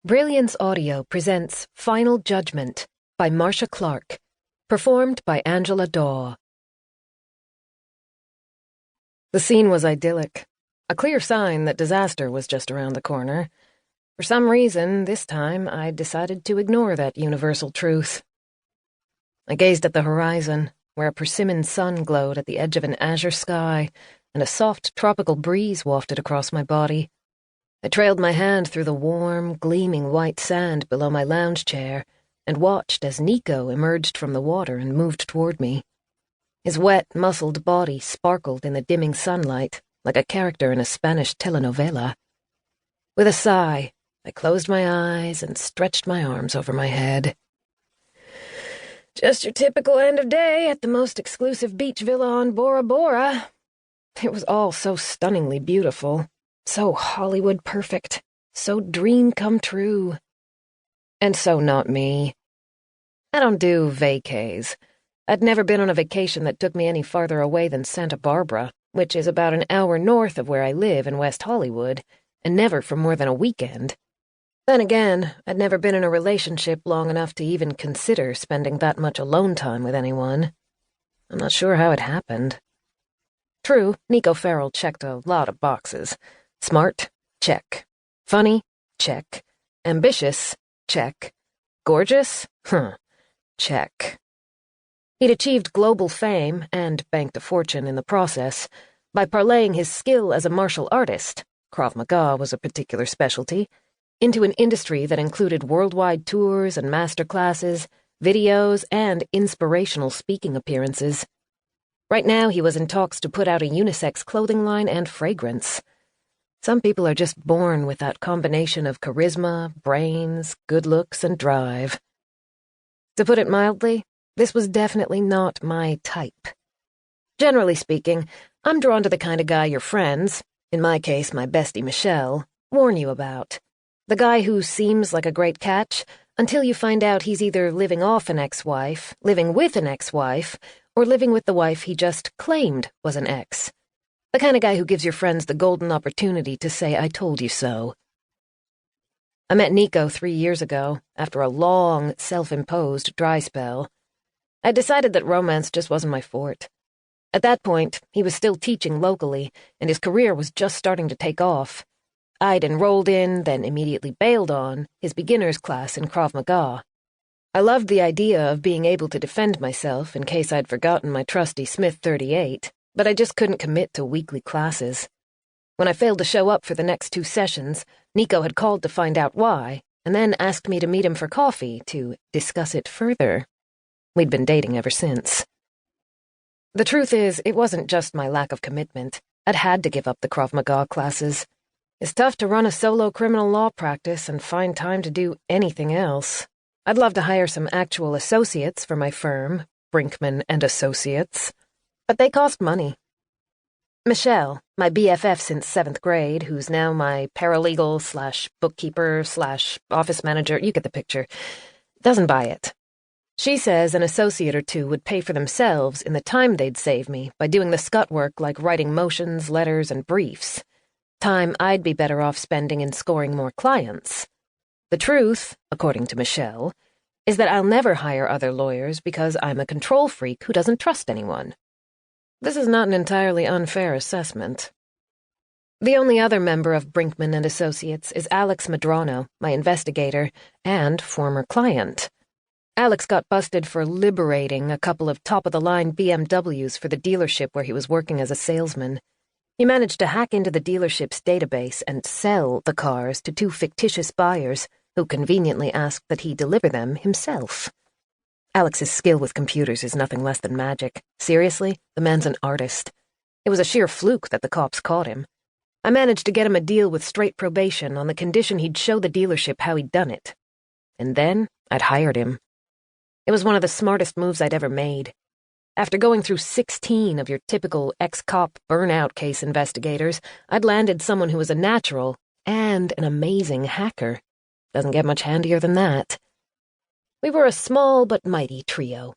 Brilliance Audio presents Final Judgment by Marcia Clark, performed by Angela Daw. The scene was idyllic, a clear sign that disaster was just around the corner. For some reason, this time, I decided to ignore that universal truth. I gazed at the horizon, where a persimmon sun glowed at the edge of an azure sky, and a soft tropical breeze wafted across my body. I trailed my hand through the warm, gleaming white sand below my lounge chair and watched as Niko emerged from the water and moved toward me. His wet, muscled body sparkled in the dimming sunlight like a character in a Spanish telenovela. With a sigh, I closed my eyes and stretched my arms over my head. Just your typical end of day at the most exclusive beach villa on Bora Bora. It was all so stunningly beautiful. So Hollywood perfect, so dream come true. And so not me. I don't do vacays. I'd never been on a vacation that took me any farther away than Santa Barbara, which is about an hour north of where I live in West Hollywood, and never for more than a weekend. Then again, I'd never been in a relationship long enough to even consider spending that much alone time with anyone. I'm not sure how it happened. True, Niko Farrell checked a lot of boxes. Smart? Check. Funny? Check. Ambitious? Check. Gorgeous? Check. He'd achieved global fame, and banked a fortune in the process, by parlaying his skill as a martial artist — Krav Maga was a particular specialty — into an industry that included worldwide tours and master classes, videos, and inspirational speaking appearances. Right now he was in talks to put out a unisex clothing line and fragrance. Some people are just born with that combination of charisma, brains, good looks, and drive. To put it mildly, this was definitely not my type. Generally speaking, I'm drawn to the kind of guy your friends, in my case my bestie Michelle, warn you about. The guy who seems like a great catch until you find out he's either living off an ex-wife, living with an ex-wife, or living with the wife he just claimed was an ex. The kind of guy who gives your friends the golden opportunity to say, "I told you so." I met Niko 3 years ago, after a long, self-imposed dry spell. I decided that romance just wasn't my forte. At that point, he was still teaching locally, and his career was just starting to take off. I'd enrolled in, then immediately bailed on, his beginner's class in Krav Maga. I loved the idea of being able to defend myself in case I'd forgotten my trusty Smith 38, but I just couldn't commit to weekly classes. When I failed to show up for the next 2 sessions, Niko had called to find out why, and then asked me to meet him for coffee to discuss it further. We'd been dating ever since. The truth is, it wasn't just my lack of commitment. I'd had to give up the Krav Maga classes. It's tough to run a solo criminal law practice and find time to do anything else. I'd love to hire some actual associates for my firm, Brinkman and Associates, but they cost money. Michelle, my BFF since 7th grade, who's now my paralegal/bookkeeper/office manager, you get the picture, doesn't buy it. She says an associate or two would pay for themselves in the time they'd save me by doing the scut work like writing motions, letters, and briefs. Time I'd be better off spending in scoring more clients. The truth, according to Michelle, is that I'll never hire other lawyers because I'm a control freak who doesn't trust anyone. This is not an entirely unfair assessment. The only other member of Brinkman and Associates is Alex Medrano, my investigator, and former client. Alex got busted for liberating a couple of top-of-the-line BMWs for the dealership where he was working as a salesman. He managed to hack into the dealership's database and sell the cars to 2 fictitious buyers who conveniently asked that he deliver them himself. Alex's skill with computers is nothing less than magic. Seriously, the man's an artist. It was a sheer fluke that the cops caught him. I managed to get him a deal with straight probation on the condition he'd show the dealership how he'd done it. And then I'd hired him. It was one of the smartest moves I'd ever made. After going through 16 of your typical ex-cop burnout case investigators, I'd landed someone who was a natural and an amazing hacker. Doesn't get much handier than that. We were a small but mighty trio,